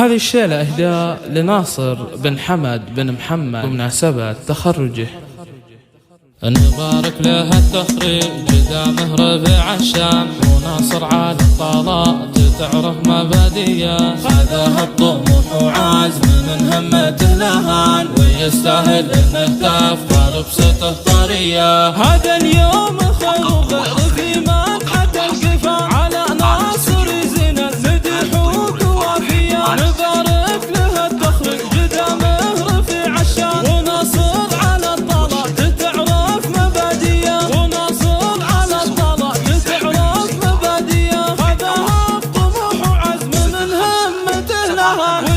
هذه الشيلة إهداء لناصر بن حمد بن محمد بمناسبة تخرجه. نبارك له التخريج دامه رفع الشام، وناصر على الطلات تعرف مباديه، هذا الطموح وعزم من همته لهان، ويستاهل انه تفضل بسطه طريه. هذا اليوم خير وبعد في مدحة القفا، على ناصر يزين المدحوك وافيا، نبارك له التخريج دامه رفع الشام، وناصر على الطلات تعرف مباديه، وناصر على الطلات تعرف مباديه، هذا الطموح وعزم من همته لها.